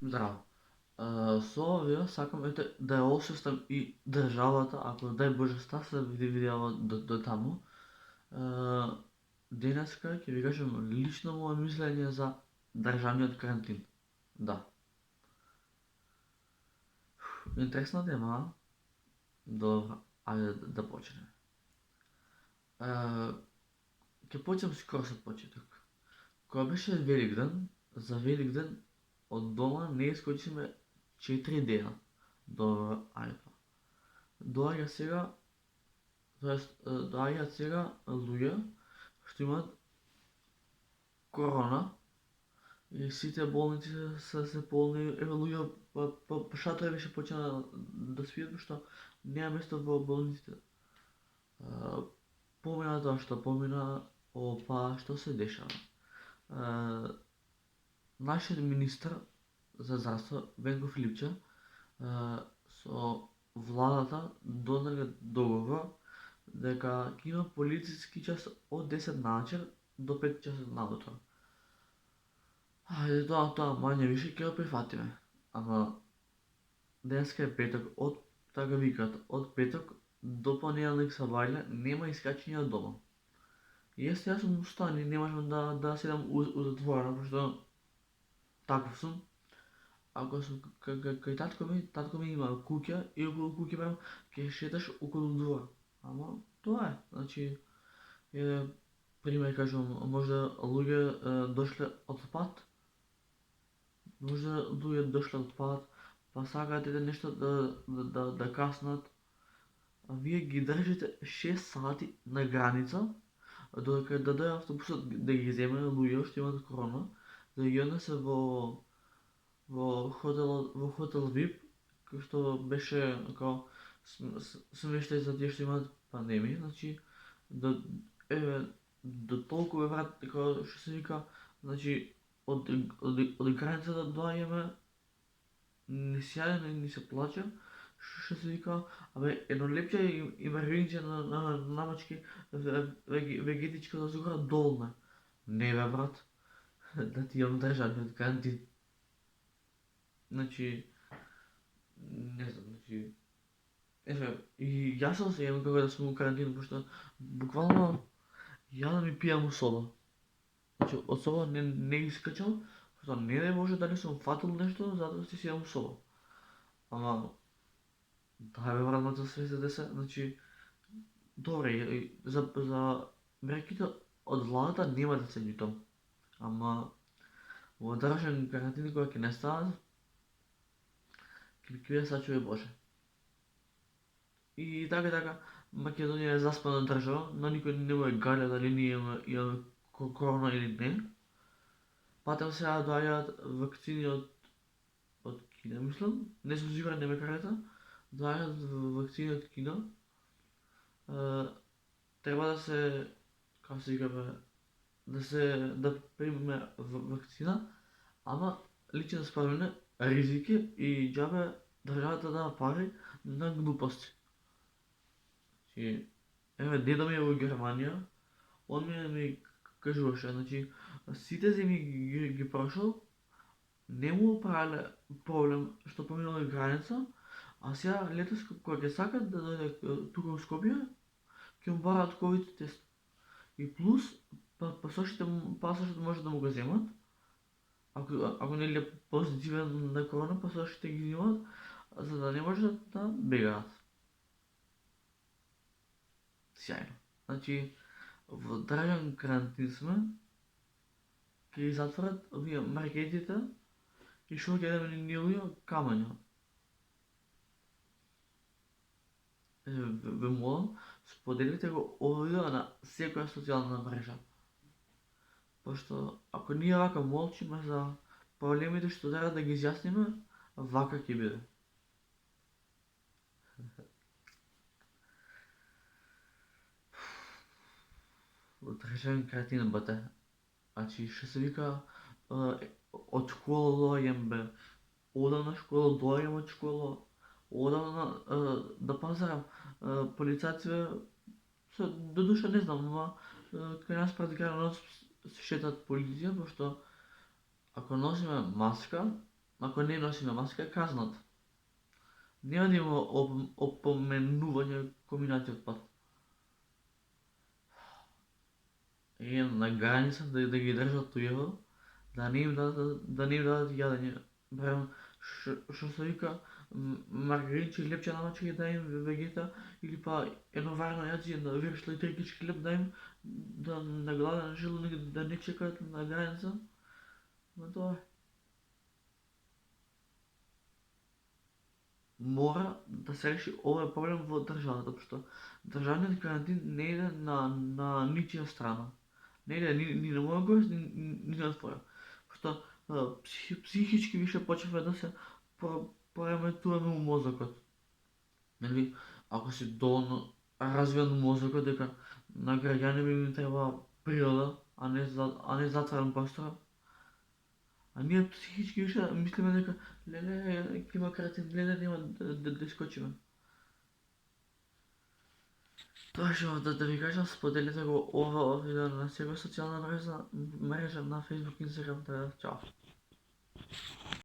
Здраво. Со ова сакам да ја освестам и државата, ако дај Боже ста се видела до таму. Денеска ќе ви кажам лично мое мислење за државниот карантин. Да. Интересна тема, а? Добро, ајде да почнеме. Ќе почнем скоро со почеток. Кога беше Великден, за Великден од дома не искочиме 4 дена. Добро, ајде па. Доаѓа сега, доаѓаат сега луѓе што имаат корона и сите болници се полни, еве луѓе по шатори беше почнаа да спијат пошто нема место во болниците. Помина тоа што помина, опа, што се дешава? Нашиот министар за здравство, Венко Филипче, со владата донале договор дека ќе има полициски час од 10 начер до 5 часот наутро. Ајде тоа мање више ќе го прифатиме. Ама денеска е петок, од така викат, од петок до понеделник сабајле нема искачање од дома. И јас сум устан и не можам да седам у затворено, пошто таков сум. Ако сум кај татко ми има куќа и околу куќа барем ќе шеташ околу двор. Ама тоа е, значи пример кажувам, може луѓе дошле од пат, па сакаат нешто да каснат, а вие ги држите 6 сати на граница, додека да дојде автобусот да ги земе луѓе што имаат корона, да ги однесе во хотел VIP, кој што беше како смештај за тие што имаат пандемија, значи еве до толку е врат, како што се вика, значи од границата доаѓаме, ни се јаде, ни се плаче, што се вика, едно лепче и маргаринче на намачки вегетичка захара долна. Не бе брат, да ти имам државниот карантин. Значи, не знам, значи, и јас се осеќам како да сум во карантин, пошто буквално јадам и пијам у соба. Значи, од соба не искачам, пошто не дај Боже дали сум фатил нешто, затоа си сидам у соба. Ама, да бе брат, мото све се деса, значи, добре, за мерките од владата нема да се љутам. Ама, во државен карантин кога ќе не стават, ќе ја сачува Боже. И така, Македонија е заспана држава, на никој не му е галја дали ние имаме корона или не. Патем сега доаѓаат вакцини од Кина, мислам, не сум сигурен, не ме карата. Доаѓаат вакцини од Кина. Треба да се, како се вика бе, да примеме вакцина, ама лично според мене ризики и џабе државата дава пари на глупости. Еве, дедо ми е во Германија, он ми кажуваше, значи, сите земи ги прошол, не му правеле проблем што поминал граница, а сега летос кога ќе сакат да дојде тука во Скопје, ќе му бараат ковид тест. И плюс, пасошот може да му го земат, ако нели е позитивен на корона, пасошите ги земат, за да не може да бегаат. Сјајно. Значи, во државен карантин сме, ќе ги затворат овие маркетите и што ќе дадеме ние луѓе камања. Ве молам, споделите го ова видео на секоја социјална мрежа. Пошто ако ние вака молчиме за проблемите што треба да ги изјасниме, вака ќе биде. Во државен карантин бате. Значи, што се вика, од школа доаѓам бе, одам на школа, доаѓам од школа, одам да пазарам, полицајци до душа не знам, ама кај нас пред граната се шетат полиција, пошто ако носиме маска, ако не носиме маска, е казнат. Нема да има опоменување кој минатиот пат. И на граница да ги држат туѓево, да не им дадат јадење. Барем, што се вика, маргаринче и лепче намачи ги да им вегета, или па едно варено јаце, една виршла и 3 кички леп да им, да на гладен желудник да не чекаат на граница. Но тоа е. Мора да се реши овој проблем во државата, пошто државниот карантин не иде на ничија страна. Не иде ни на моја корист, ни на твоја. Пошто психички више почнавме да се пореметуваме у мозокот. Нели, ако си доволно развиен мозокот, дека на граѓани би им треба природа, а не затворен простор, а ние психички више мислиме дека леле ќе има карантин, леле нема да искочиме. Тоа што да ви кажам, споделете го ова видео на секоја социјална мрежа на Facebook, Instagram, чао.